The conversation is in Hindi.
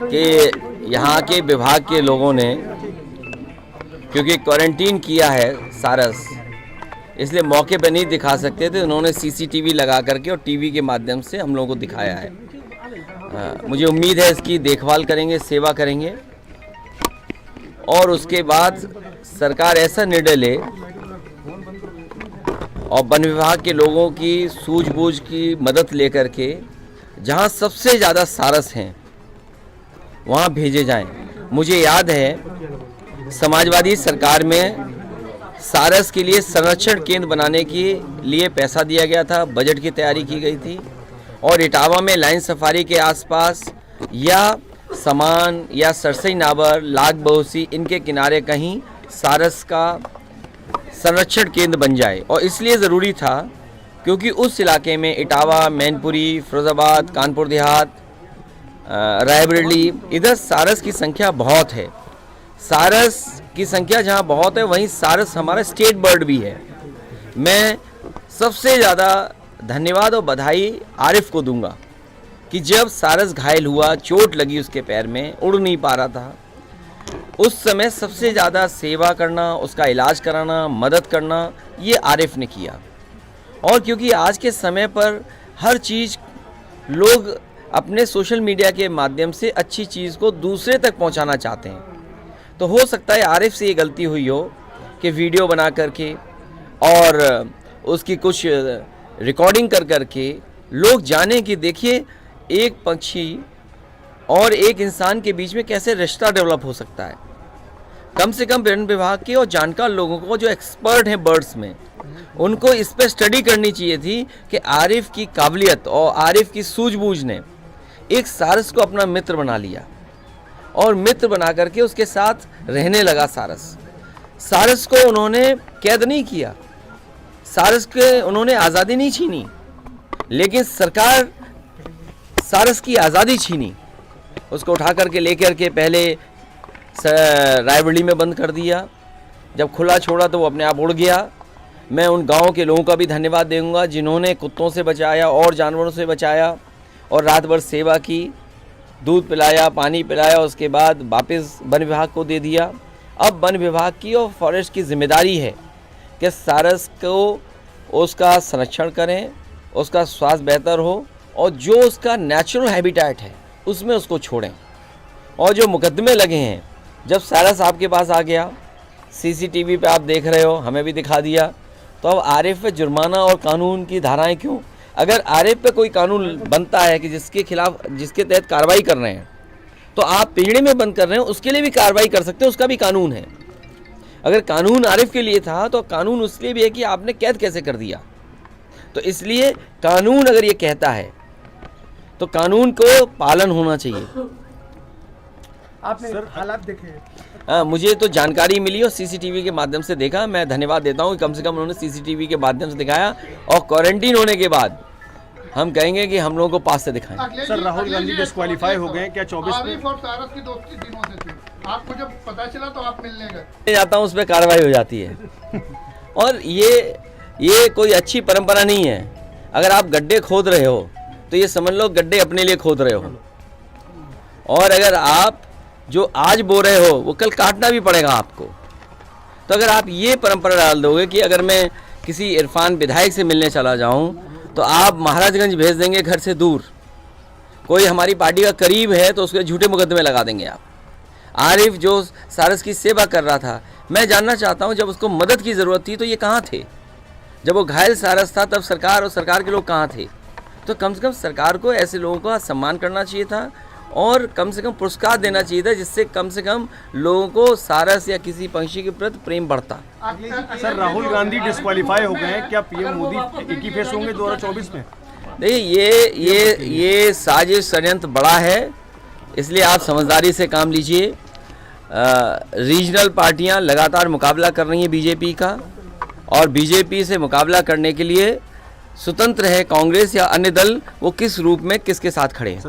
कि यहाँ के विभाग के लोगों ने क्योंकि क्वारंटीन किया है सारस, इसलिए मौके पर नहीं दिखा सकते थे। उन्होंने सीसीटीवी लगा करके और टीवी के माध्यम से हम लोगों को दिखाया है। मुझे उम्मीद है इसकी देखभाल करेंगे, सेवा करेंगे और उसके बाद सरकार ऐसा निर्णय ले और वन विभाग के लोगों की सूझबूझ की मदद लेकर के जहाँ सबसे ज़्यादा सारस हैं वहाँ भेजे जाएं। मुझे याद है समाजवादी सरकार में सारस के लिए संरक्षण केंद्र बनाने के लिए पैसा दिया गया था, बजट की तैयारी की गई थी और इटावा में लाइन सफारी के आसपास या समान या सरसई नाबर, लाग बहुसी इनके किनारे कहीं सारस का संरक्षण केंद्र बन जाए। और इसलिए ज़रूरी था क्योंकि उस इलाके में इटावा, मैनपुरी, फिरोजाबाद, कानपुर देहात, रायबरेली, इधर सारस की संख्या बहुत है। सारस की संख्या जहाँ बहुत है वहीं सारस हमारा स्टेट बर्ड भी है। मैं सबसे ज़्यादा धन्यवाद और बधाई आरिफ को दूंगा कि जब सारस घायल हुआ, चोट लगी उसके पैर में, उड़ नहीं पा रहा था, उस समय सबसे ज़्यादा सेवा करना, उसका इलाज कराना, मदद करना, ये आरिफ ने किया। और क्योंकि आज के समय पर हर चीज़ लोग अपने सोशल मीडिया के माध्यम से अच्छी चीज़ को दूसरे तक पहुंचाना चाहते हैं, तो हो सकता है आरिफ से ये गलती हुई हो कि वीडियो बना करके और उसकी कुछ रिकॉर्डिंग कर करके लोग जाने कि देखिए एक पक्षी और एक इंसान के बीच में कैसे रिश्ता डेवलप हो सकता है। कम से कम वन विभाग के और जानकार लोगों को जो एक्सपर्ट हैं बर्ड्स में, उनको इस पर स्टडी करनी चाहिए थी कि आरिफ की काबिलियत और आरिफ की सूझबूझ ने एक सारस को अपना मित्र बना लिया और मित्र बना करके उसके साथ रहने लगा। सारस को उन्होंने कैद नहीं किया, सारस के उन्होंने आज़ादी नहीं छीनी, लेकिन सरकार सारस की आज़ादी छीनी। उसको उठा करके लेकर के पहले रायबरेली में बंद कर दिया, जब खुला छोड़ा तो वो अपने आप उड़ गया। मैं उन गाँव के लोगों का भी धन्यवाद दूंगा जिन्होंने कुत्तों से बचाया और जानवरों से बचाया और रात भर सेवा की, दूध पिलाया, पानी पिलाया, उसके बाद वापस वन विभाग को दे दिया। अब वन विभाग की और फॉरेस्ट की जिम्मेदारी है कि सारस को उसका संरक्षण करें, उसका स्वास्थ्य बेहतर हो और जो उसका नेचुरल हैबिटेट है उसमें उसको छोड़ें। और जो मुकदमे लगे हैं, जब सारस आपके पास आ गया, सीसीटीवी पे आप देख रहे हो, हमें भी दिखा दिया, तो अब आरिफ पे जुर्माना और कानून की धाराएं क्यों? अगर आरिफ पे कोई कानून बनता है कि जिसके खिलाफ, जिसके तहत कार्रवाई कर रहे हैं, तो आप पिंजड़े में बंद कर रहे हैं, उसके लिए भी कार्रवाई कर सकते हैं, उसका भी कानून है। अगर कानून आरिफ के लिए था तो कानून उसलिए भी है कि आपने कैद कैसे कर दिया। तो इसलिए कानून अगर ये कहता है तो कानून को पालन होना चाहिए। आपने हालात देखे? मुझे तो जानकारी मिली और सीसीटीवी के माध्यम से देखा। मैं धन्यवाद देता हूँ कि कम से कम उन्होंने सीसीटीवी के माध्यम से दिखाया और क्वारंटीन होने के बाद हम कहेंगे कि हम लोगों को पास से दिखाएं। सर, राहुल गांधी डिस्क्वालीफाई हो गए क्या 24 में? और सारस की दोस्ती दिनों से थी, आपको जब पता चला तो आप मिलने गए? जाता हूँ, उस पर कार्रवाई हो जाती है। और ये कोई अच्छी परंपरा नहीं है। अगर आप गड्ढे खोद रहे हो तो ये समझ लो गड्ढे अपने लिए खोद रहे हो, और अगर आप जो आज बो रहे हो वो कल काटना भी पड़ेगा आपको। तो अगर आप ये परंपरा डाल दोगे कि अगर मैं किसी इरफान विधायक से मिलने चला जाऊं तो आप महाराजगंज भेज देंगे घर से दूर, कोई हमारी पार्टी का करीब है तो उसके झूठे मुकदमे लगा देंगे आप। आरिफ जो सारस की सेवा कर रहा था, मैं जानना चाहता हूं जब उसको मदद की ज़रूरत थी तो ये कहाँ थे? जब वो घायल सारस था तब सरकार और सरकार के लोग कहाँ थे? तो कम से कम सरकार को ऐसे लोगों का सम्मान करना चाहिए था और कम से कम पुरस्कार देना चाहिए था, जिससे कम से कम लोगों को सारस या किसी पंछी के प्रति प्रेम बढ़ता। सर, राहुल गांधी डिस्क्वालीफाई हो गए हैं, क्या पीएम मोदी एक ही फेस होंगे 2024 में? देखिए ये साजिश षड्यंत्र बड़ा है, इसलिए आप समझदारी से काम लीजिए। रीजनल पार्टियां लगातार मुकाबला कर रही हैं बीजेपी का, और बीजेपी से मुकाबला करने के लिए स्वतंत्र है कांग्रेस या अन्य दल वो किस रूप में किसके साथ खड़े हैं।